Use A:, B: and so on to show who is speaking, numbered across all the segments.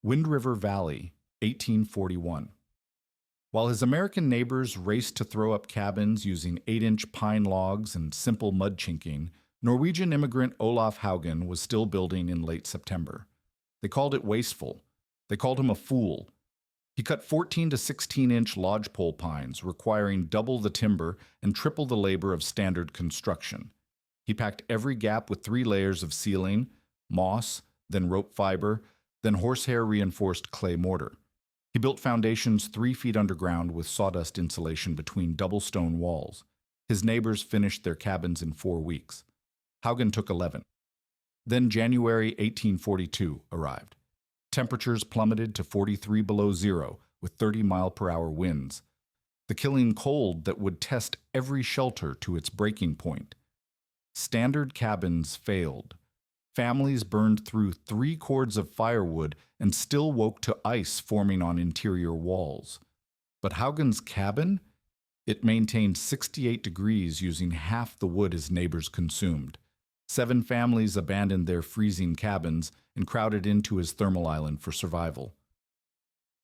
A: Wind River Valley, 1841. While his American neighbors raced to throw up cabins using 8-inch pine logs and simple mud chinking, Norwegian immigrant Olaf Hogan was still building in late September. They called it wasteful. They called him a fool. He cut 14 to 16-inch lodgepole pines, requiring double the timber and triple the labor of standard construction. He packed every gap with 3 layers of ceiling, moss, then rope fiber, then horsehair-reinforced clay mortar. He built foundations 3 feet underground with sawdust insulation between double stone walls. His neighbors finished their cabins in 4 weeks. Haugen took 11. Then January 1842 arrived. Temperatures plummeted to 43 below zero with 30-mile-per-hour winds. The killing cold that would test every shelter to its breaking point. Standard cabins failed. Families burned through 3 cords of firewood and still woke to ice forming on interior walls. But Haugen's cabin? It maintained 68 degrees using half the wood his neighbors consumed. 7 families abandoned their freezing cabins and crowded into his thermal island for survival.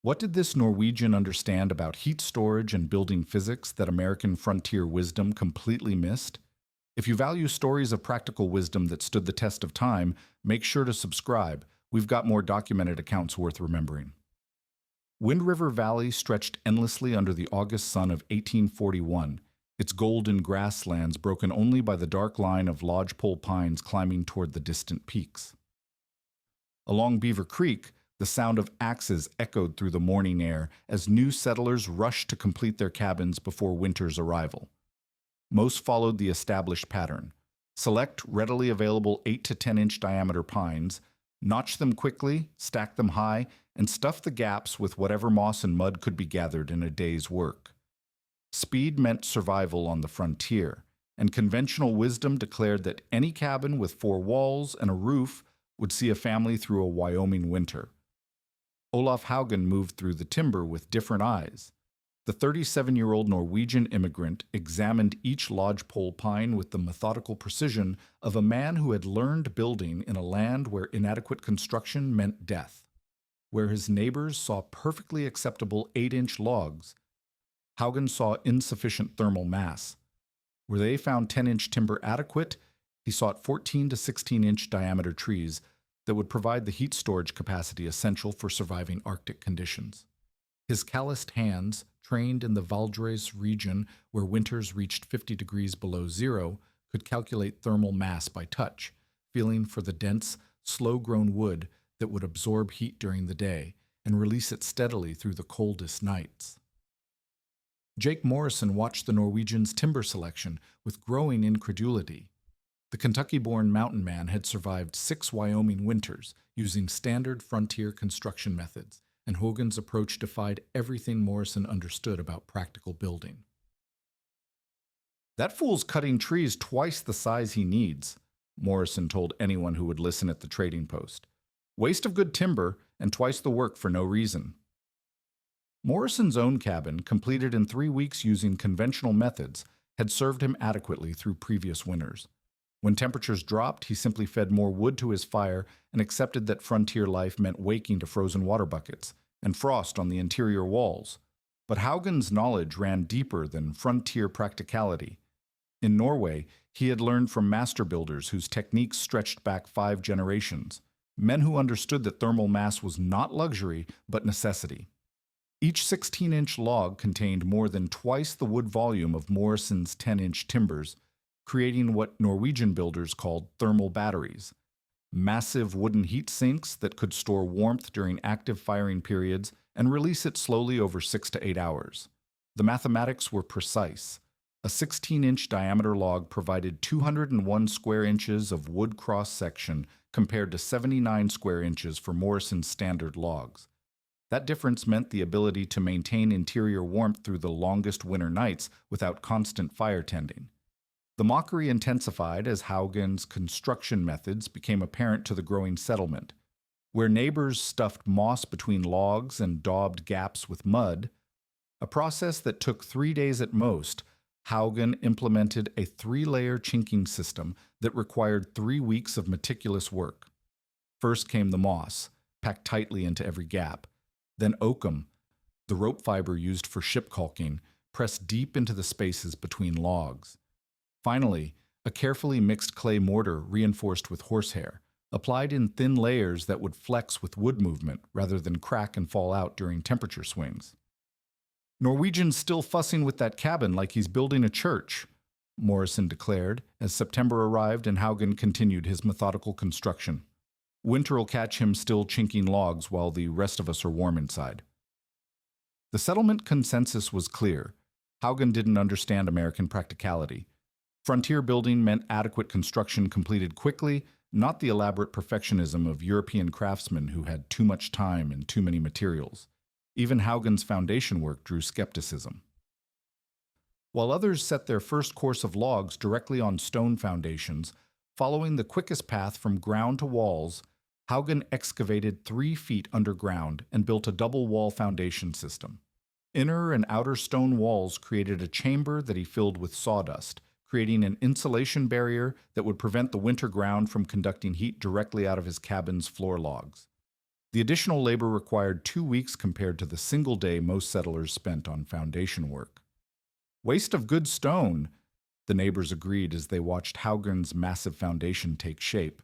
A: What did this Norwegian understand about heat storage and building physics that American frontier wisdom completely missed? If you value stories of practical wisdom that stood the test of time, make sure to subscribe. We've got more documented accounts worth remembering. Wind River Valley stretched endlessly under the August sun of 1841, its golden grasslands broken only by the dark line of lodgepole pines climbing toward the distant peaks. Along Beaver Creek, the sound of axes echoed through the morning air as new settlers rushed to complete their cabins before winter's arrival. Most followed the established pattern. Select readily available 8 to 10-inch diameter pines, notch them quickly, stack them high, and stuff the gaps with whatever moss and mud could be gathered in a day's work. Speed meant survival on the frontier, and conventional wisdom declared that any cabin with 4 walls and a roof would see a family through a Wyoming winter. Olaf Hogan moved through the timber with different eyes. The 37-year-old Norwegian immigrant examined each lodgepole pine with the methodical precision of a man who had learned building in a land where inadequate construction meant death. Where his neighbors saw perfectly acceptable 8-inch logs, Haugen saw insufficient thermal mass. Where they found 10-inch timber adequate, he sought 14 to 16-inch diameter trees that would provide the heat storage capacity essential for surviving Arctic conditions. His calloused hands, trained in the Valdres region where winters reached 50 degrees below zero, could calculate thermal mass by touch, feeling for the dense, slow-grown wood that would absorb heat during the day and release it steadily through the coldest nights. Jake Morrison watched the Norwegians' timber selection with growing incredulity. The Kentucky-born mountain man had survived 6 Wyoming winters using standard frontier construction methods, and Hogan's approach defied everything Morrison understood about practical building. "That fool's cutting trees twice the size he needs," Morrison told anyone who would listen at the trading post. "Waste of good timber and twice the work for no reason." Morrison's own cabin, completed in 3 weeks using conventional methods, had served him adequately through previous winters. When temperatures dropped, he simply fed more wood to his fire and accepted that frontier life meant waking to frozen water buckets and frost on the interior walls. But Haugen's knowledge ran deeper than frontier practicality. In Norway, he had learned from master builders whose techniques stretched back 5 generations, men who understood that thermal mass was not luxury but necessity. Each 16-inch log contained more than twice the wood volume of Morrison's 10-inch timbers, creating what Norwegian builders called thermal batteries, massive wooden heat sinks that could store warmth during active firing periods and release it slowly over 6 to 8 hours. The mathematics were precise. A 16-inch diameter log provided 201 square inches of wood cross-section compared to 79 square inches for Morrison's standard logs. That difference meant the ability to maintain interior warmth through the longest winter nights without constant fire tending. The mockery intensified as Haugen's construction methods became apparent to the growing settlement. Where neighbors stuffed moss between logs and daubed gaps with mud, a process that took 3 days at most, Haugen implemented a 3-layer chinking system that required 3 weeks of meticulous work. First came the moss, packed tightly into every gap. Then oakum, the rope fiber used for ship caulking, pressed deep into the spaces between logs. Finally, a carefully mixed clay mortar reinforced with horsehair, applied in thin layers that would flex with wood movement rather than crack and fall out during temperature swings. "Norwegian's still fussing with that cabin like he's building a church," Morrison declared as September arrived and Haugen continued his methodical construction. "Winter'll catch him still chinking logs while the rest of us are warm inside." The settlement consensus was clear. Haugen didn't understand American practicality. Frontier building meant adequate construction completed quickly, not the elaborate perfectionism of European craftsmen who had too much time and too many materials. Even Haugen's foundation work drew skepticism. While others set their first course of logs directly on stone foundations, following the quickest path from ground to walls, Haugen excavated 3 feet underground and built a double-wall foundation system. Inner and outer stone walls created a chamber that he filled with sawdust, creating an insulation barrier that would prevent the winter ground from conducting heat directly out of his cabin's floor logs. The additional labor required 2 weeks compared to the single day most settlers spent on foundation work. "Waste of good stone," the neighbors agreed as they watched Haugen's massive foundation take shape.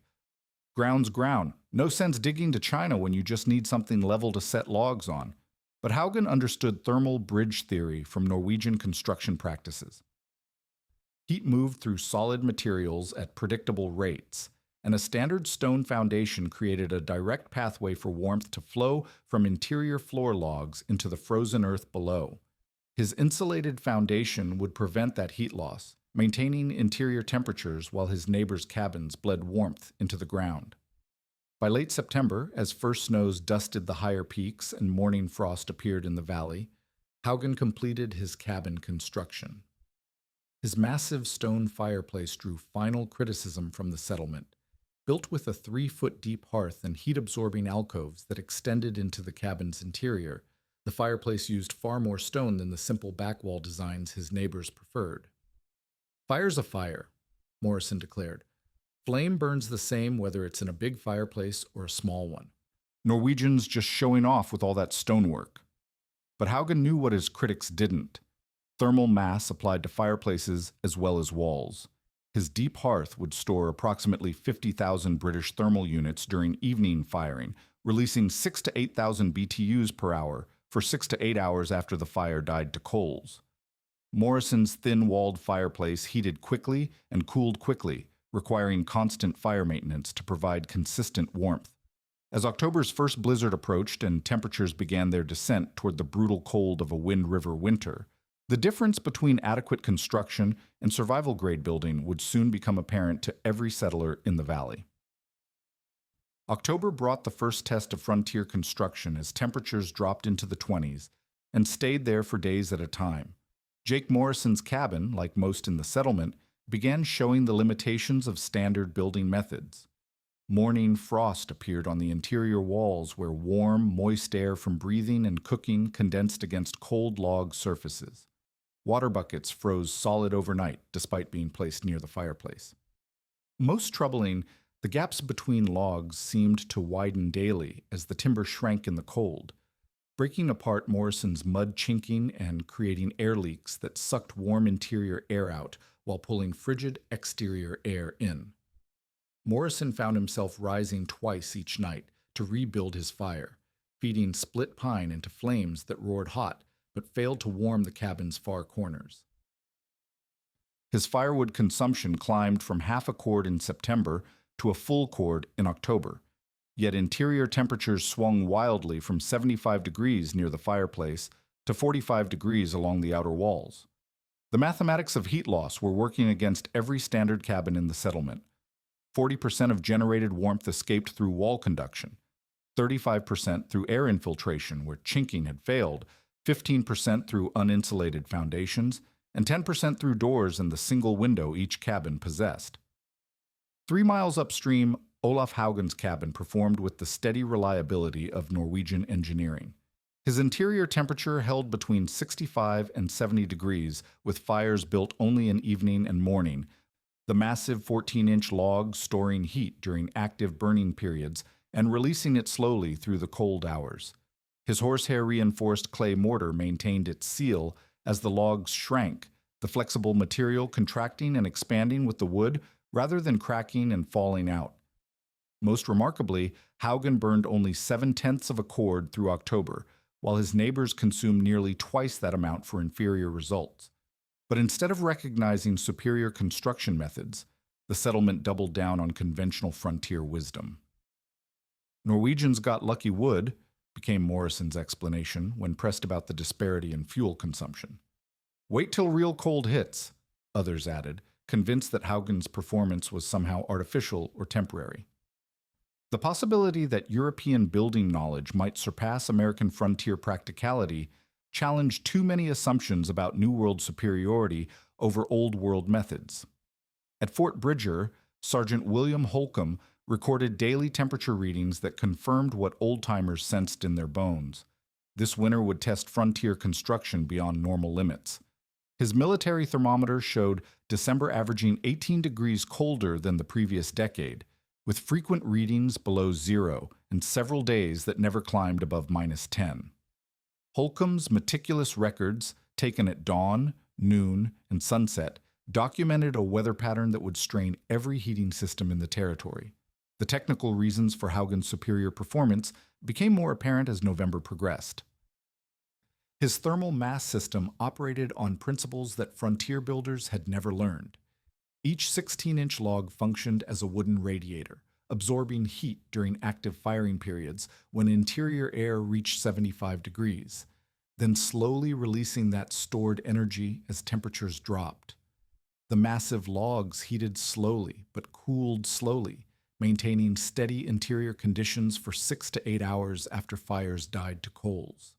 A: "Ground's ground. No sense digging to China when you just need something level to set logs on." But Haugen understood thermal bridge theory from Norwegian construction practices. Heat moved through solid materials at predictable rates, and a standard stone foundation created a direct pathway for warmth to flow from interior floor logs into the frozen earth below. His insulated foundation would prevent that heat loss, maintaining interior temperatures while his neighbors' cabins bled warmth into the ground. By late September, as first snows dusted the higher peaks and morning frost appeared in the valley, Haugen completed his cabin construction. His massive stone fireplace drew final criticism from the settlement. Built with a 3-foot-deep hearth and heat-absorbing alcoves that extended into the cabin's interior, the fireplace used far more stone than the simple backwall designs his neighbors preferred. "Fire's a fire," Morrison declared. "Flame burns the same whether it's in a big fireplace or a small one. Norwegians just showing off with all that stonework." But Haugen knew what his critics didn't. Thermal mass applied to fireplaces as well as walls. His deep hearth would store approximately 50,000 British thermal units during evening firing, releasing 6,000 to 8,000 BTUs per hour for 6 to 8 hours after the fire died to coals. Morrison's thin-walled fireplace heated quickly and cooled quickly, requiring constant fire maintenance to provide consistent warmth. As October's first blizzard approached and temperatures began their descent toward the brutal cold of a Wind River winter, the difference between adequate construction and survival-grade building would soon become apparent to every settler in the valley. October brought the first test of frontier construction as temperatures dropped into the 20s and stayed there for days at a time. Jake Morrison's cabin, like most in the settlement, began showing the limitations of standard building methods. Morning frost appeared on the interior walls where warm, moist air from breathing and cooking condensed against cold log surfaces. Water buckets froze solid overnight, despite being placed near the fireplace. Most troubling, the gaps between logs seemed to widen daily as the timber shrank in the cold, breaking apart Morrison's mud chinking and creating air leaks that sucked warm interior air out while pulling frigid exterior air in. Morrison found himself rising twice each night to rebuild his fire, feeding split pine into flames that roared hot but failed to warm the cabin's far corners. His firewood consumption climbed from half a cord in September to a full cord in October, yet interior temperatures swung wildly from 75 degrees near the fireplace to 45 degrees along the outer walls. The mathematics of heat loss were working against every standard cabin in the settlement. 40% of generated warmth escaped through wall conduction, 35% through air infiltration where chinking had failed, 15% through uninsulated foundations, and 10% through doors and the single window each cabin possessed. 3 miles upstream, Olaf Hogan's cabin performed with the steady reliability of Norwegian engineering. His interior temperature held between 65 and 70 degrees, with fires built only in evening and morning, the massive 14-inch logs storing heat during active burning periods and releasing it slowly through the cold hours. His horsehair-reinforced clay mortar maintained its seal as the logs shrank, the flexible material contracting and expanding with the wood rather than cracking and falling out. Most remarkably, Hogan burned only 7/10 of a cord through October, while his neighbors consumed nearly twice that amount for inferior results. But instead of recognizing superior construction methods, the settlement doubled down on conventional frontier wisdom. Norwegians got lucky wood, became Morrison's explanation when pressed about the disparity in fuel consumption. Wait till real cold hits, others added, convinced that Hogan's performance was somehow artificial or temporary. The possibility that European building knowledge might surpass American frontier practicality challenged too many assumptions about New World superiority over Old World methods. At Fort Bridger, Sergeant William Holcomb recorded daily temperature readings that confirmed what old-timers sensed in their bones. This winter would test frontier construction beyond normal limits. His military thermometer showed December averaging 18 degrees colder than the previous decade, with frequent readings below zero and several days that never climbed above -10. Holcomb's meticulous records, taken at dawn, noon, and sunset, documented a weather pattern that would strain every heating system in the territory. The technical reasons for Hogan's superior performance became more apparent as November progressed. His thermal mass system operated on principles that frontier builders had never learned. Each 16-inch log functioned as a wooden radiator, absorbing heat during active firing periods when interior air reached 75 degrees, then slowly releasing that stored energy as temperatures dropped. The massive logs heated slowly but cooled slowly, maintaining steady interior conditions for 6 to 8 hours after fires died to coals.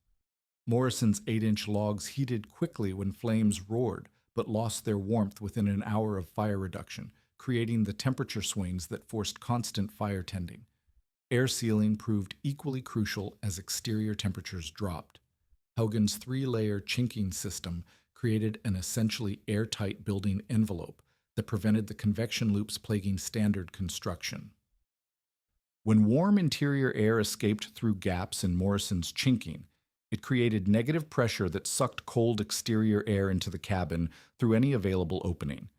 A: Morrison's 8-inch logs heated quickly when flames roared, but lost their warmth within an hour of fire reduction, creating the temperature swings that forced constant fire tending. Air sealing proved equally crucial as exterior temperatures dropped. Hogan's 3-layer chinking system created an essentially airtight building envelope that prevented the convection loops plaguing standard construction. When warm interior air escaped through gaps in Morrison's chinking, it created negative pressure that sucked cold exterior air into the cabin through any available opening.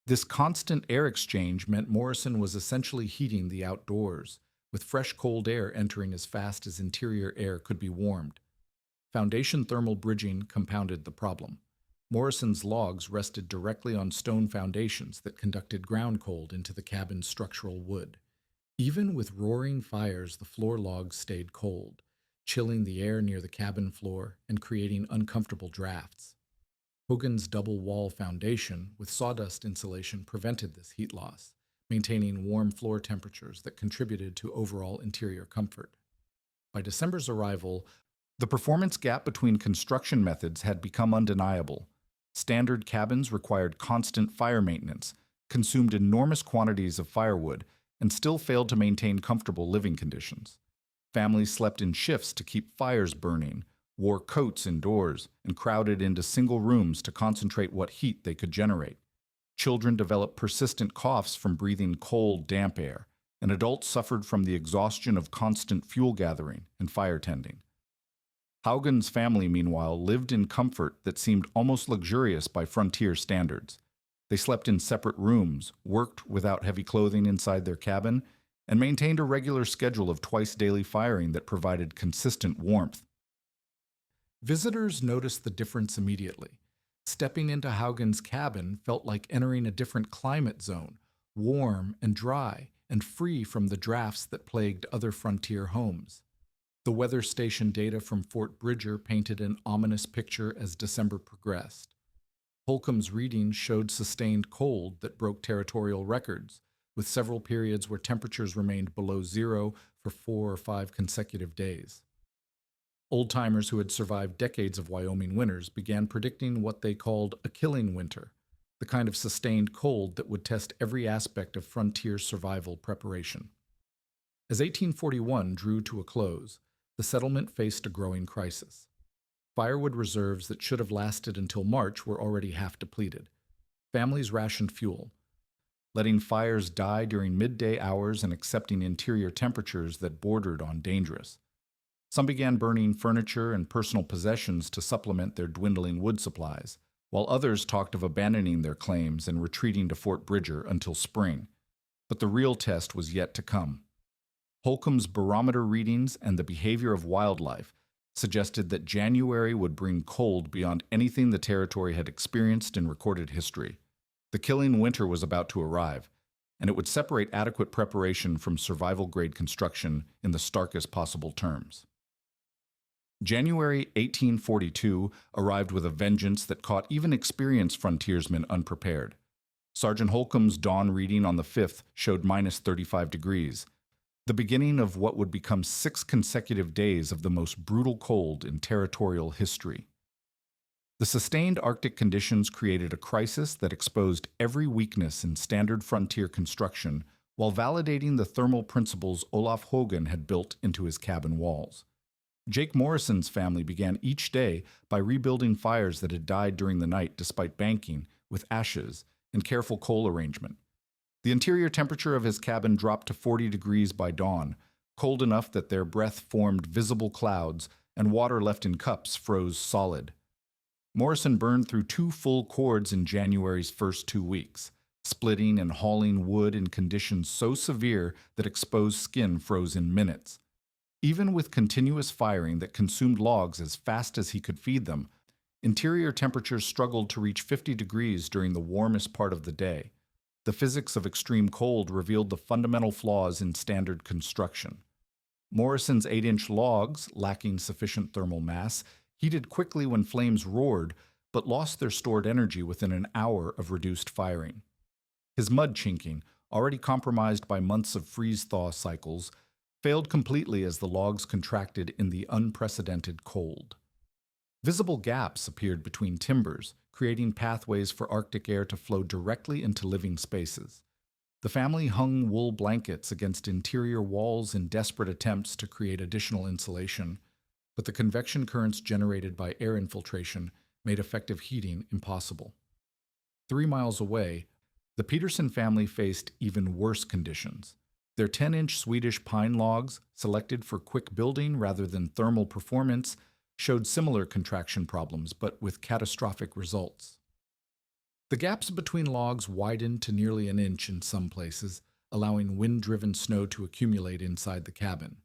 A: This constant air exchange meant Morrison was essentially heating the outdoors, with fresh cold air entering as fast as interior air could be warmed. Foundation thermal bridging compounded the problem. Morrison's logs rested directly on stone foundations that conducted ground cold into the cabin's structural wood. Even with roaring fires, the floor logs stayed cold, chilling the air near the cabin floor and creating uncomfortable drafts. Hogan's double-wall foundation with sawdust insulation prevented this heat loss, maintaining warm floor temperatures that contributed to overall interior comfort. By December's arrival, the performance gap between construction methods had become undeniable. Standard cabins required constant fire maintenance, consumed enormous quantities of firewood, and still failed to maintain comfortable living conditions. Families slept in shifts to keep fires burning, wore coats indoors, and crowded into single rooms to concentrate what heat they could generate. Children developed persistent coughs from breathing cold, damp air, and adults suffered from the exhaustion of constant fuel gathering and fire tending. Hogan's family, meanwhile, lived in comfort that seemed almost luxurious by frontier standards. They slept in separate rooms, worked without heavy clothing inside their cabin, and maintained a regular schedule of twice-daily firing that provided consistent warmth. Visitors noticed the difference immediately. Stepping into Hogan's cabin felt like entering a different climate zone, warm and dry and free from the drafts that plagued other frontier homes. The weather station data from Fort Bridger painted an ominous picture as December progressed. Holcomb's readings showed sustained cold that broke territorial records, with several periods where temperatures remained below zero for 4 or 5 consecutive days. Old-timers who had survived decades of Wyoming winters began predicting what they called a killing winter, the kind of sustained cold that would test every aspect of frontier survival preparation. As 1841 drew to a close, the settlement faced a growing crisis. Firewood reserves that should have lasted until March were already half depleted. Families rationed fuel. letting fires die during midday hours and accepting interior temperatures that bordered on dangerous. Some began burning furniture and personal possessions to supplement their dwindling wood supplies, while others talked of abandoning their claims and retreating to Fort Bridger until spring. But the real test was yet to come. Holcomb's barometer readings and the behavior of wildlife suggested that January would bring cold beyond anything the territory had experienced in recorded history. The killing winter was about to arrive, and it would separate adequate preparation from survival-grade construction in the starkest possible terms. January 1842 arrived with a vengeance that caught even experienced frontiersmen unprepared. Sergeant Holcomb's dawn reading on the 5th showed minus 35 degrees, the beginning of what would become 6 consecutive days of the most brutal cold in territorial history. The sustained Arctic conditions created a crisis that exposed every weakness in standard frontier construction while validating the thermal principles Olaf Hogan had built into his cabin walls. Jake Morrison's family began each day by rebuilding fires that had died during the night despite banking with ashes and careful coal arrangement. The interior temperature of his cabin dropped to 40 degrees by dawn, cold enough that their breath formed visible clouds and water left in cups froze solid. Morrison burned through 2 full cords in January's first 2 weeks, splitting and hauling wood in conditions so severe that exposed skin froze in minutes. Even with continuous firing that consumed logs as fast as he could feed them, interior temperatures struggled to reach 50 degrees during the warmest part of the day. The physics of extreme cold revealed the fundamental flaws in standard construction. Morrison's 8-inch logs, lacking sufficient thermal mass, heated quickly when flames roared, but lost their stored energy within an hour of reduced firing. His mud chinking, already compromised by months of freeze-thaw cycles, failed completely as the logs contracted in the unprecedented cold. Visible gaps appeared between timbers, creating pathways for Arctic air to flow directly into living spaces. The family hung wool blankets against interior walls in desperate attempts to create additional insulation, but the convection currents generated by air infiltration made effective heating impossible. 3 miles away, the Peterson family faced even worse conditions. Their 10-inch Swedish pine logs, selected for quick building rather than thermal performance, showed similar contraction problems, but with catastrophic results. The gaps between logs widened to nearly an inch in some places, allowing wind-driven snow to accumulate inside the cabin.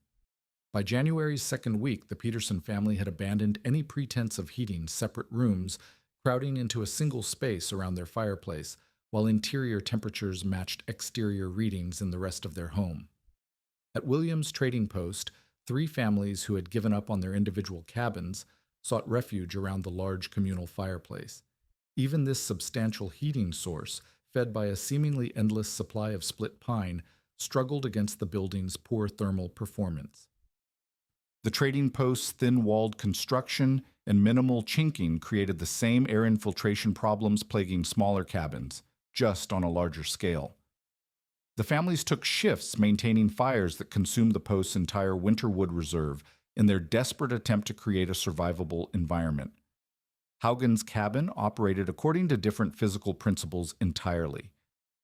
A: By January's second week, the Peterson family had abandoned any pretense of heating separate rooms, crowding into a single space around their fireplace, while interior temperatures matched exterior readings in the rest of their home. At Williams Trading Post, 3 families who had given up on their individual cabins sought refuge around the large communal fireplace. Even this substantial heating source, fed by a seemingly endless supply of split pine, struggled against the building's poor thermal performance. The trading post's thin-walled construction and minimal chinking created the same air infiltration problems plaguing smaller cabins, just on a larger scale. The families took shifts maintaining fires that consumed the post's entire winter wood reserve in their desperate attempt to create a survivable environment. Haugen's cabin operated according to different physical principles entirely.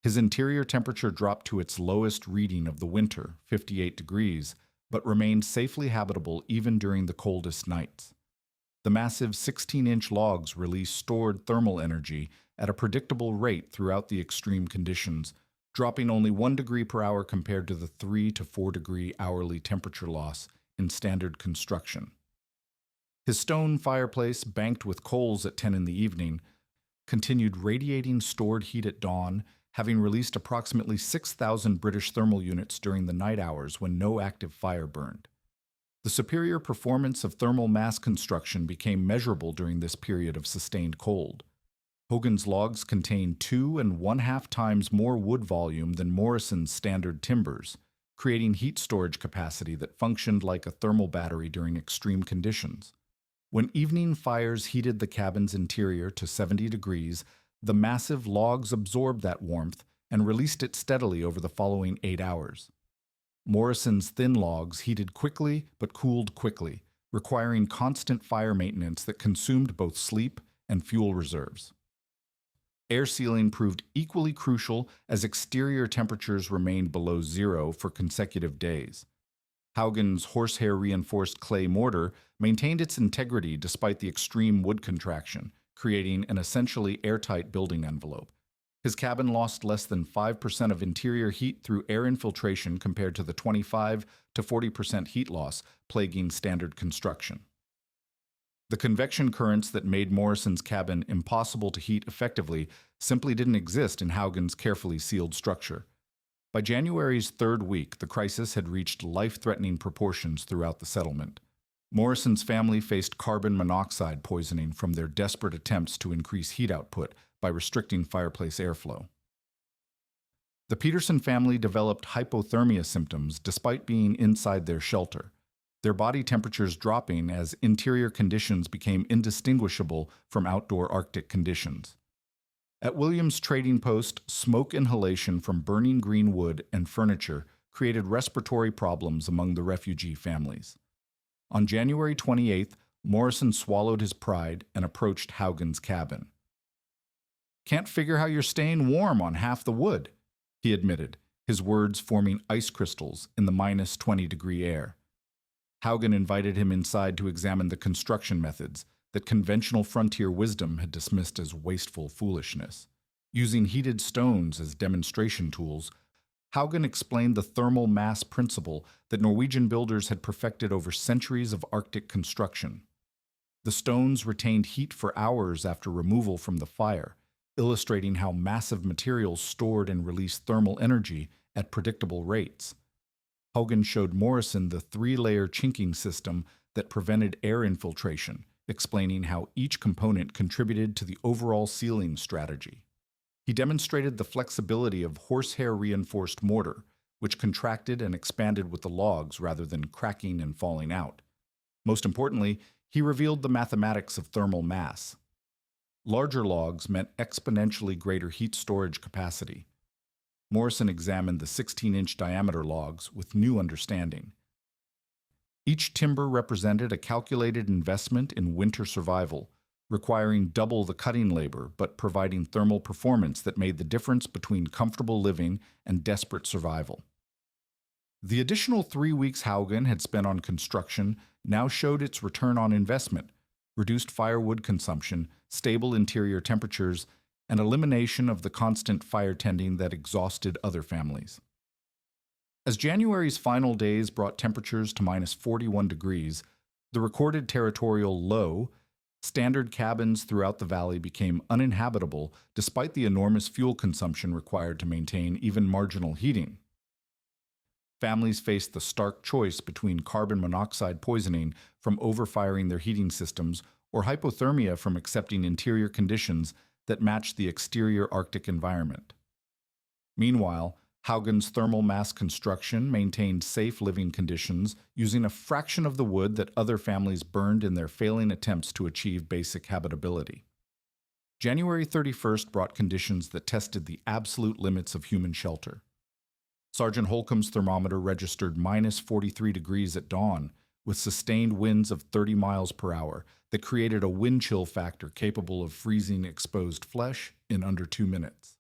A: His interior temperature dropped to its lowest reading of the winter, 58 degrees, but remained safely habitable even during the coldest nights. The massive 16-inch logs released stored thermal energy at a predictable rate throughout the extreme conditions, dropping only 1 degree per hour compared to the 3 to 4 degree hourly temperature loss in standard construction. His stone fireplace, banked with coals at 10 in the evening, continued radiating stored heat at dawn, having released approximately 6,000 British thermal units during the night hours when no active fire burned. The superior performance of thermal mass construction became measurable during this period of sustained cold. Hogan's logs contained 2 1/2 times more wood volume than Morrison's standard timbers, creating heat storage capacity that functioned like a thermal battery during extreme conditions. When evening fires heated the cabin's interior to 70 degrees, the massive logs absorbed that warmth and released it steadily over the following 8 hours. Morrison's thin logs heated quickly but cooled quickly, requiring constant fire maintenance that consumed both sleep and fuel reserves. Air sealing proved equally crucial as exterior temperatures remained below zero for consecutive days. Haugen's horsehair-reinforced clay mortar maintained its integrity despite the extreme wood contraction, creating an essentially airtight building envelope. His cabin lost less than 5% of interior heat through air infiltration compared to the 25 to 40% heat loss plaguing standard construction. The convection currents that made Morrison's cabin impossible to heat effectively simply didn't exist in Haugen's carefully sealed structure. By January's third week, the crisis had reached life-threatening proportions throughout the settlement. Morrison's family faced carbon monoxide poisoning from their desperate attempts to increase heat output by restricting fireplace airflow. The Peterson family developed hypothermia symptoms despite being inside their shelter, their body temperatures dropping as interior conditions became indistinguishable from outdoor Arctic conditions. At Williams Trading Post, smoke inhalation from burning green wood and furniture created respiratory problems among the refugee families. On January 28th, Morrison swallowed his pride and approached Haugen's cabin. "Can't figure how you're staying warm on half the wood," he admitted, his words forming ice crystals in the minus 20-degree air. Haugen invited him inside to examine the construction methods that conventional frontier wisdom had dismissed as wasteful foolishness. Using heated stones as demonstration tools, Haugen explained the thermal mass principle that Norwegian builders had perfected over centuries of Arctic construction. The stones retained heat for hours after removal from the fire, illustrating how massive materials stored and released thermal energy at predictable rates. Hogan showed Morrison the three-layer chinking system that prevented air infiltration, explaining how each component contributed to the overall sealing strategy. He demonstrated the flexibility of horsehair-reinforced mortar, which contracted and expanded with the logs rather than cracking and falling out. Most importantly, he revealed the mathematics of thermal mass. Larger logs meant exponentially greater heat storage capacity. Morrison examined the 16-inch diameter logs with new understanding. Each timber represented a calculated investment in winter survival, requiring double the cutting labor but providing thermal performance that made the difference between comfortable living and desperate survival. The additional 3 weeks Haugen had spent on construction now showed its return on investment: reduced firewood consumption, stable interior temperatures, and elimination of the constant fire tending that exhausted other families. As January's final days brought temperatures to minus 41 degrees, the recorded territorial low, standard cabins throughout the valley became uninhabitable despite the enormous fuel consumption required to maintain even marginal heating. Families faced the stark choice between carbon monoxide poisoning from overfiring their heating systems or hypothermia from accepting interior conditions that matched the exterior Arctic environment. Meanwhile, Haugen's thermal mass construction maintained safe living conditions using a fraction of the wood that other families burned in their failing attempts to achieve basic habitability. January 31st brought conditions that tested the absolute limits of human shelter. Sergeant Holcomb's thermometer registered minus 43 degrees at dawn, with sustained winds of 30 miles per hour that created a wind chill factor capable of freezing exposed flesh in under 2 minutes.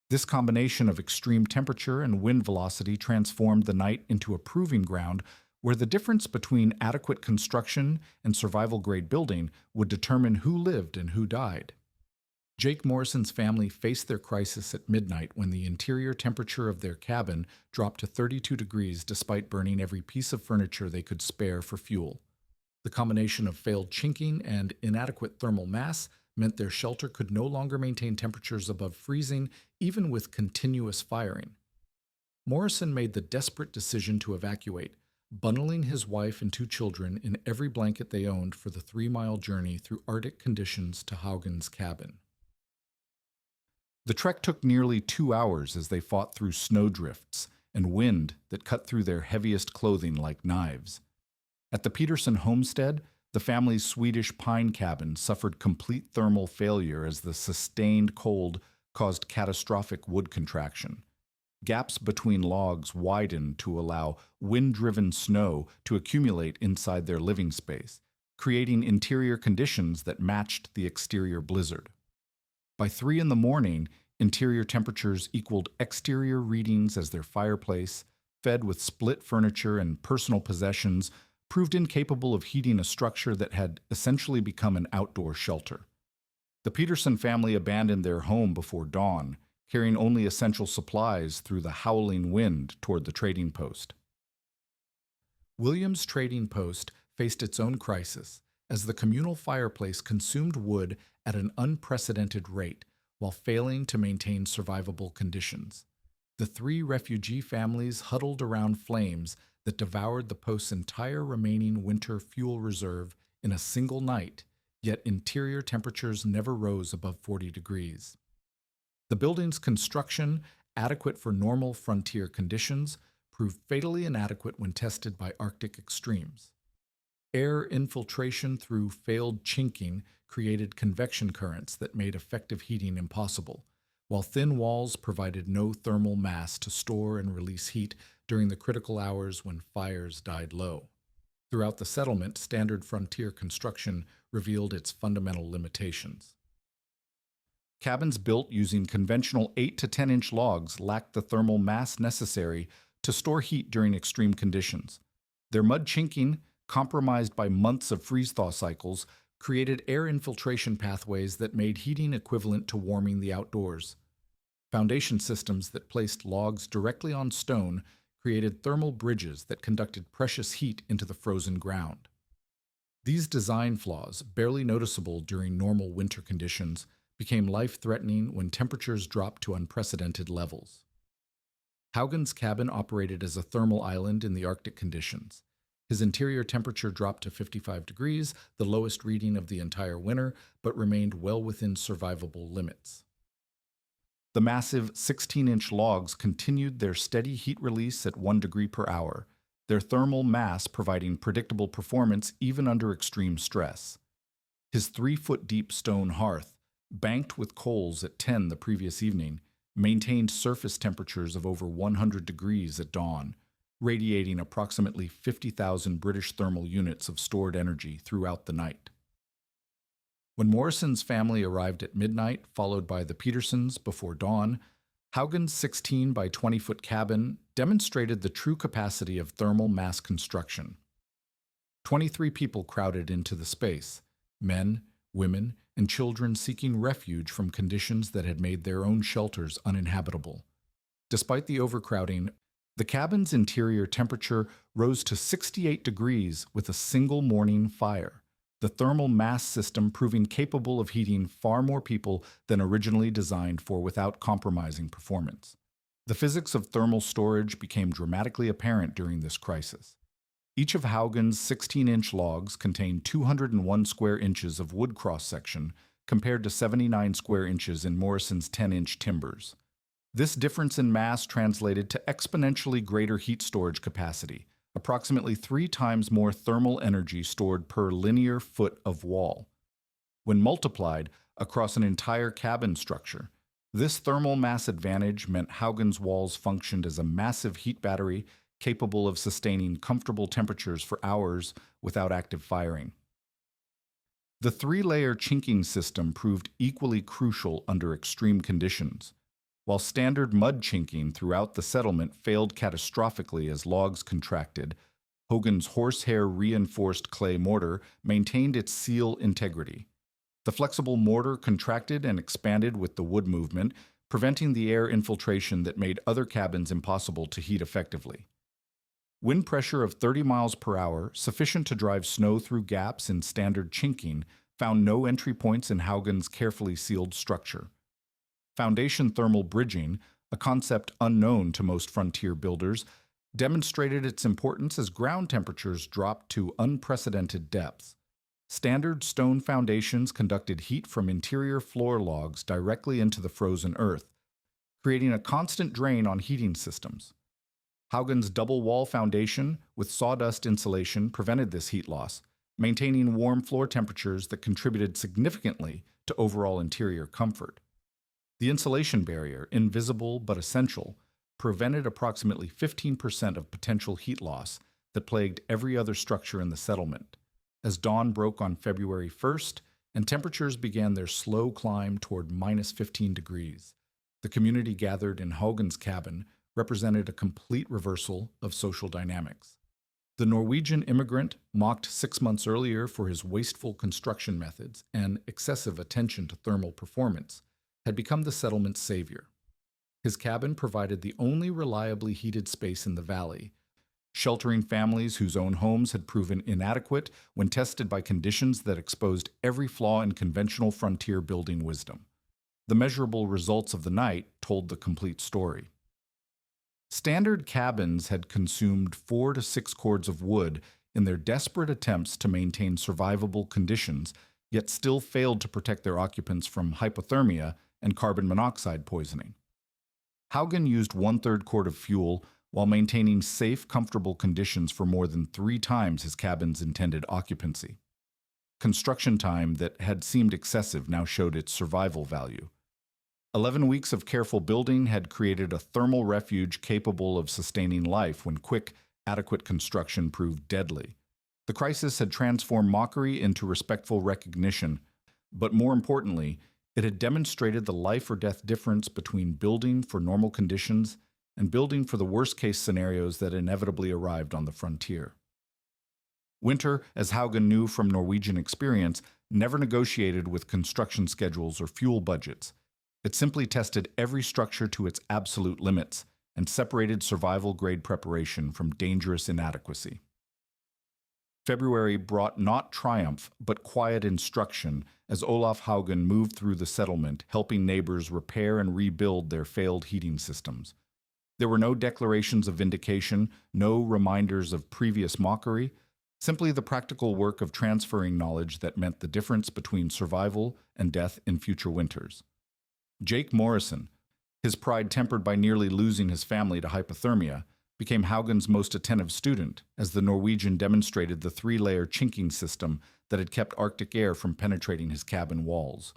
A: This combination of extreme temperature and wind velocity transformed the night into a proving ground where the difference between adequate construction and survival-grade building would determine who lived and who died. Jake Morrison's family faced their crisis at midnight when the interior temperature of their cabin dropped to 32 degrees despite burning every piece of furniture they could spare for fuel. The combination of failed chinking and inadequate thermal mass meant their shelter could no longer maintain temperatures above freezing even with continuous firing. Morrison made the desperate decision to evacuate, bundling his wife and 2 children in every blanket they owned for the 3-mile journey through Arctic conditions to Haugen's cabin. The trek took nearly 2 hours as they fought through snowdrifts and wind that cut through their heaviest clothing like knives. At the Peterson homestead, the family's Swedish pine cabin suffered complete thermal failure as the sustained cold caused catastrophic wood contraction. Gaps between logs widened to allow wind-driven snow to accumulate inside their living space, creating interior conditions that matched the exterior blizzard. By 3 in the morning, interior temperatures equaled exterior readings as their fireplace, fed with split furniture and personal possessions, proved incapable of heating a structure that had essentially become an outdoor shelter. The Peterson family abandoned their home before dawn, carrying only essential supplies through the howling wind toward the trading post. Williams' trading post faced its own crisis as the communal fireplace consumed wood at an unprecedented rate while failing to maintain survivable conditions. The 3 refugee families huddled around flames that devoured the post's entire remaining winter fuel reserve in a single night, yet interior temperatures never rose above 40 degrees. The building's construction, adequate for normal frontier conditions, proved fatally inadequate when tested by Arctic extremes. Air infiltration through failed chinking created convection currents that made effective heating impossible, while thin walls provided no thermal mass to store and release heat during the critical hours when fires died low. Throughout the settlement, standard frontier construction revealed its fundamental limitations. Cabins built using conventional 8 to 10-inch logs lacked the thermal mass necessary to store heat during extreme conditions. Their mud chinking, compromised by months of freeze-thaw cycles, created air infiltration pathways that made heating equivalent to warming the outdoors. Foundation systems that placed logs directly on stone created thermal bridges that conducted precious heat into the frozen ground. These design flaws, barely noticeable during normal winter conditions, became life-threatening when temperatures dropped to unprecedented levels. Hogan's cabin operated as a thermal island in the Arctic conditions. His interior temperature dropped to 55 degrees, the lowest reading of the entire winter, but remained well within survivable limits. The massive 16-inch logs continued their steady heat release at 1 degree per hour, their thermal mass providing predictable performance even under extreme stress. His 3-foot-deep stone hearth, banked with coals at 10 the previous evening, maintained surface temperatures of over 100 degrees at dawn, radiating approximately 50,000 British thermal units of stored energy throughout the night. When Morrison's family arrived at midnight, followed by the Petersons before dawn, Hogan's 16 by 20-foot cabin demonstrated the true capacity of thermal mass construction. 23 people crowded into the space, men, women, and children seeking refuge from conditions that had made their own shelters uninhabitable. Despite the overcrowding, the cabin's interior temperature rose to 68 degrees with a single morning fire, the thermal mass system proving capable of heating far more people than originally designed for without compromising performance. The physics of thermal storage became dramatically apparent during this crisis. Each of Hogan's 16-inch logs contained 201 square inches of wood cross-section compared to 79 square inches in Morrison's 10-inch timbers. This difference in mass translated to exponentially greater heat storage capacity, approximately 3 times more thermal energy stored per linear foot of wall. When multiplied across an entire cabin structure, this thermal mass advantage meant Hogan's walls functioned as a massive heat battery capable of sustaining comfortable temperatures for hours without active firing. The 3-layer chinking system proved equally crucial under extreme conditions. While standard mud chinking throughout the settlement failed catastrophically as logs contracted, Hogan's horsehair-reinforced clay mortar maintained its seal integrity. The flexible mortar contracted and expanded with the wood movement, preventing the air infiltration that made other cabins impossible to heat effectively. Wind pressure of 30 miles per hour, sufficient to drive snow through gaps in standard chinking, found no entry points in Hogan's carefully sealed structure. Foundation thermal bridging, a concept unknown to most frontier builders, demonstrated its importance as ground temperatures dropped to unprecedented depths. Standard stone foundations conducted heat from interior floor logs directly into the frozen earth, creating a constant drain on heating systems. Hogan's double-wall foundation with sawdust insulation prevented this heat loss, maintaining warm floor temperatures that contributed significantly to overall interior comfort. The insulation barrier, invisible but essential, prevented approximately 15% of potential heat loss that plagued every other structure in the settlement. As dawn broke on February 1st, and temperatures began their slow climb toward minus 15 degrees. The community gathered in Hogan's cabin represented a complete reversal of social dynamics. The Norwegian immigrant, mocked 6 months earlier for his wasteful construction methods and excessive attention to thermal performance, had become the settlement's savior. His cabin provided the only reliably heated space in the valley, sheltering families whose own homes had proven inadequate when tested by conditions that exposed every flaw in conventional frontier building wisdom. The measurable results of the night told the complete story. Standard cabins had consumed 4 to 6 cords of wood in their desperate attempts to maintain survivable conditions, yet still failed to protect their occupants from hypothermia and carbon monoxide poisoning. Hogan used 1/3 quart of fuel while maintaining safe, comfortable conditions for more than 3 times his cabin's intended occupancy. Construction time that had seemed excessive now showed its survival value. 11 weeks of careful building had created a thermal refuge capable of sustaining life when quick, adequate construction proved deadly. The crisis had transformed mockery into respectful recognition, but more importantly, it had demonstrated the life-or-death difference between building for normal conditions and building for the worst-case scenarios that inevitably arrived on the frontier. Winter, as Hogan knew from Norwegian experience, never negotiated with construction schedules or fuel budgets. It simply tested every structure to its absolute limits and separated survival-grade preparation from dangerous inadequacy. February brought not triumph, but quiet instruction as Olaf Hogan moved through the settlement, helping neighbors repair and rebuild their failed heating systems. There were no declarations of vindication, no reminders of previous mockery, simply the practical work of transferring knowledge that meant the difference between survival and death in future winters. Jake Morrison, his pride tempered by nearly losing his family to hypothermia, became Haugen's most attentive student as the Norwegian demonstrated the 3-layer chinking system that had kept Arctic air from penetrating his cabin walls.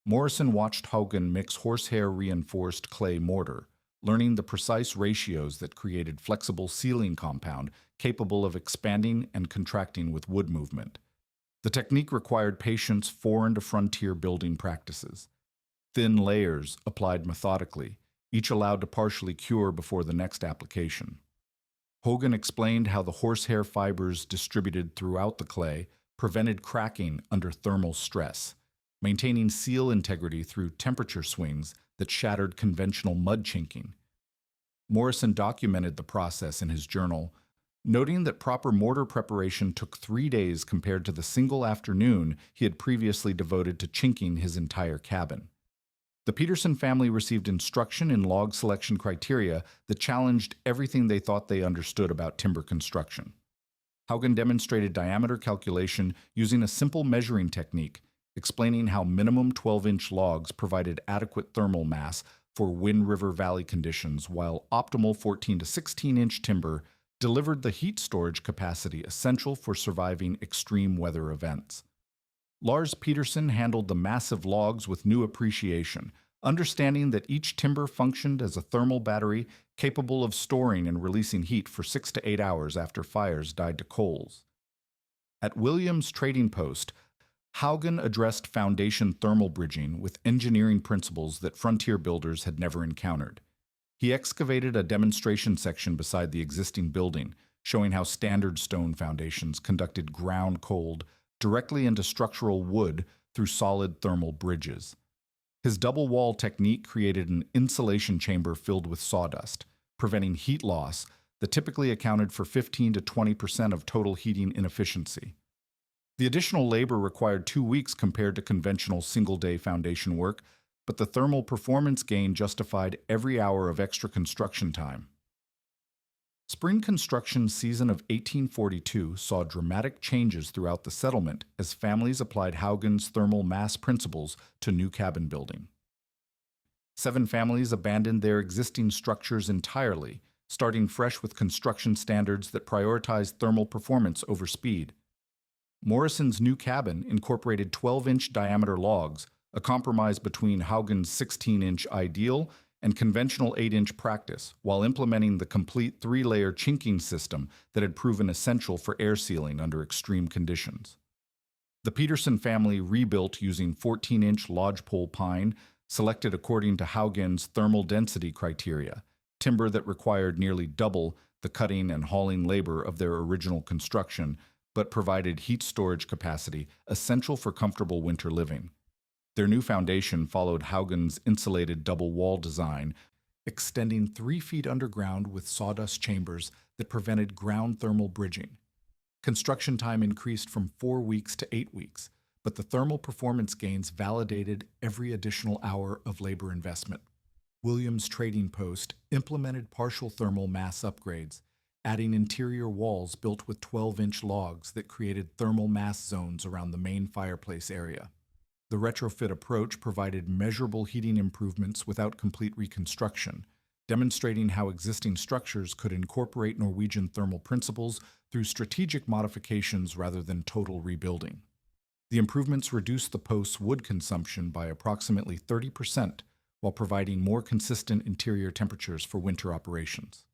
A: Morrison watched Haugen mix horsehair-reinforced clay mortar, learning the precise ratios that created flexible sealing compound capable of expanding and contracting with wood movement. The technique required patience foreign to frontier building practices. Thin layers applied methodically, each allowed to partially cure before the next application. Hogan explained how the horsehair fibers distributed throughout the clay prevented cracking under thermal stress, maintaining seal integrity through temperature swings that shattered conventional mud chinking. Morrison documented the process in his journal, noting that proper mortar preparation took 3 days compared to the single afternoon he had previously devoted to chinking his entire cabin. The Peterson family received instruction in log selection criteria that challenged everything they thought they understood about timber construction. Haugen demonstrated diameter calculation using a simple measuring technique, explaining how minimum 12-inch logs provided adequate thermal mass for Wind River Valley conditions, while optimal 14 to 16-inch timber delivered the heat storage capacity essential for surviving extreme weather events. Lars Peterson handled the massive logs with new appreciation, understanding that each timber functioned as a thermal battery capable of storing and releasing heat for 6 to 8 hours after fires died to coals. At Williams Trading Post, Haugen addressed foundation thermal bridging with engineering principles that frontier builders had never encountered. He excavated a demonstration section beside the existing building, showing how standard stone foundations conducted ground cold directly into structural wood through solid thermal bridges. His double wall technique created an insulation chamber filled with sawdust, preventing heat loss that typically accounted for 15 to 20% of total heating inefficiency. The additional labor required 2 weeks compared to conventional single-day foundation work, but the thermal performance gain justified every hour of extra construction time. Spring construction season of 1842 saw dramatic changes throughout the settlement as families applied Haugen's thermal mass principles to new cabin building. 7 families abandoned their existing structures entirely, starting fresh with construction standards that prioritized thermal performance over speed. Morrison's new cabin incorporated 12-inch diameter logs, a compromise between Haugen's 16-inch ideal and conventional 8-inch practice, while implementing the complete 3-layer chinking system that had proven essential for air sealing under extreme conditions. The Peterson family rebuilt using 14-inch lodgepole pine, selected according to Hogan's thermal density criteria, timber that required nearly double the cutting and hauling labor of their original construction, but provided heat storage capacity essential for comfortable winter living. Their new foundation followed Hogan's insulated double wall design, extending 3 feet underground with sawdust chambers that prevented ground thermal bridging. Construction time increased from 4 weeks to 8 weeks, but the thermal performance gains validated every additional hour of labor investment. Williams Trading Post implemented partial thermal mass upgrades, adding interior walls built with 12-inch logs that created thermal mass zones around the main fireplace area. The retrofit approach provided measurable heating improvements without complete reconstruction, demonstrating how existing structures could incorporate Norwegian thermal principles through strategic modifications rather than total rebuilding. The improvements reduced the post's wood consumption by approximately 30%, while providing more consistent interior temperatures for winter operations.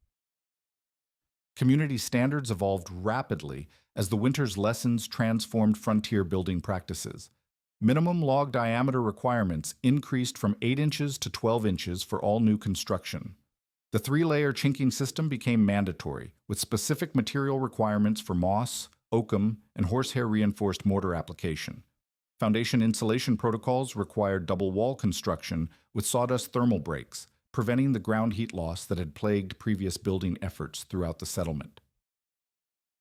A: Community standards evolved rapidly as the winter's lessons transformed frontier building practices. Minimum log diameter requirements increased from 8 inches to 12 inches for all new construction. The 3-layer chinking system became mandatory, with specific material requirements for moss, oakum, and horsehair-reinforced mortar application. Foundation insulation protocols required double wall construction with sawdust thermal breaks, preventing the ground heat loss that had plagued previous building efforts throughout the settlement.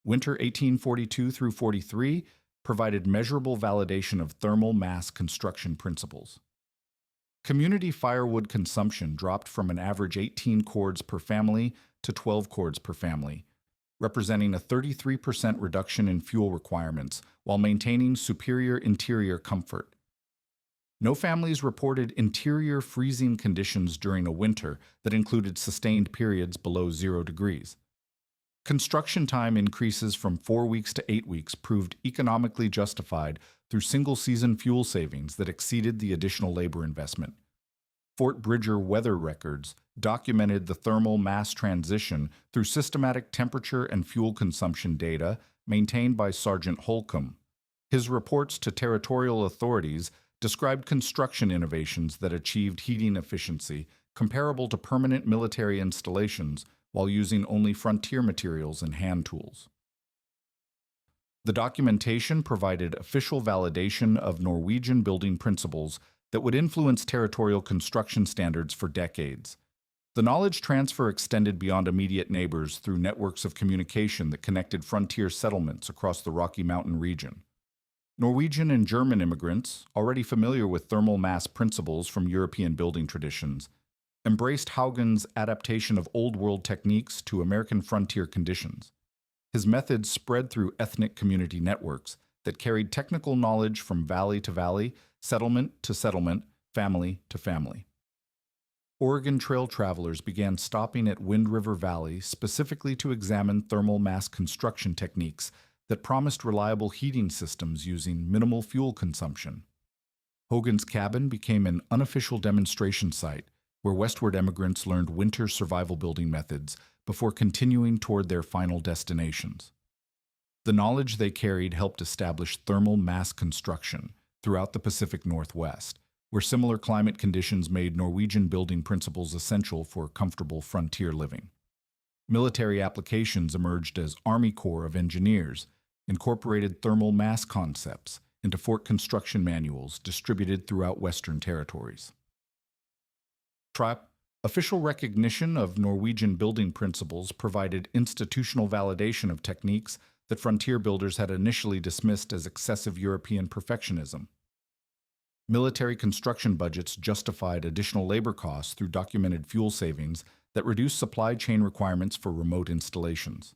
A: Winter 1842 through 43 provided measurable validation of thermal mass construction principles. Community firewood consumption dropped from an average 18 cords per family to 12 cords per family, representing a 33% reduction in fuel requirements while maintaining superior interior comfort. No families reported interior freezing conditions during a winter that included sustained periods below 0 degrees. Construction time increases from 4 weeks to 8 weeks proved economically justified through single-season fuel savings that exceeded the additional labor investment. Fort Bridger weather records documented the thermal mass transition through systematic temperature and fuel consumption data maintained by Sergeant Holcomb. His reports to territorial authorities described construction innovations that achieved heating efficiency comparable to permanent military installations while using only frontier materials and hand tools. The documentation provided official validation of Norwegian building principles that would influence territorial construction standards for decades. The knowledge transfer extended beyond immediate neighbors through networks of communication that connected frontier settlements across the Rocky Mountain region. Norwegian and German immigrants, already familiar with thermal mass principles from European building traditions, embraced Haugen's adaptation of Old World techniques to American frontier conditions. His methods spread through ethnic community networks that carried technical knowledge from valley to valley, settlement to settlement, family to family. Oregon Trail travelers began stopping at Wind River Valley specifically to examine thermal mass construction techniques that promised reliable heating systems using minimal fuel consumption. Hogan's cabin became an unofficial demonstration site where westward emigrants learned winter survival building methods before continuing toward their final destinations. The knowledge they carried helped establish thermal mass construction throughout the Pacific Northwest, where similar climate conditions made Norwegian building principles essential for comfortable frontier living. Military applications emerged as Army Corps of Engineers incorporated thermal mass concepts into fort construction manuals distributed throughout Western territories. Official recognition of Norwegian building principles provided institutional validation of techniques that frontier builders had initially dismissed as excessive European perfectionism. Military construction budgets justified additional labor costs through documented fuel savings that reduced supply chain requirements for remote installations.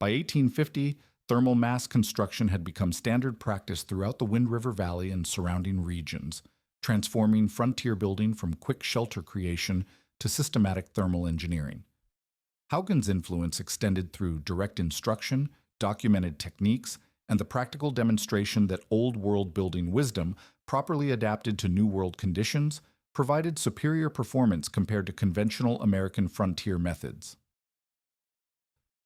A: By 1850, thermal mass construction had become standard practice throughout the Wind River Valley and surrounding regions, transforming frontier building from quick shelter creation to systematic thermal engineering. Haugen's influence extended through direct instruction, documented techniques, and the practical demonstration that Old World building wisdom, properly adapted to New World conditions, provided superior performance compared to conventional American frontier methods.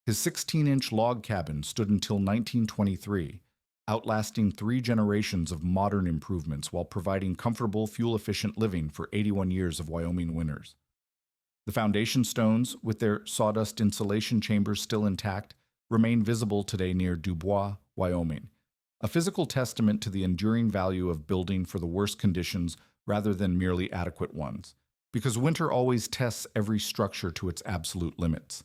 A: His 16-inch log cabin stood until 1923, outlasting 3 generations of modern improvements while providing comfortable, fuel-efficient living for 81 years of Wyoming winters. The foundation stones, with their sawdust insulation chambers still intact, remain visible today near Dubois, Wyoming, a physical testament to the enduring value of building for the worst conditions rather than merely adequate ones, because winter always tests every structure to its absolute limits.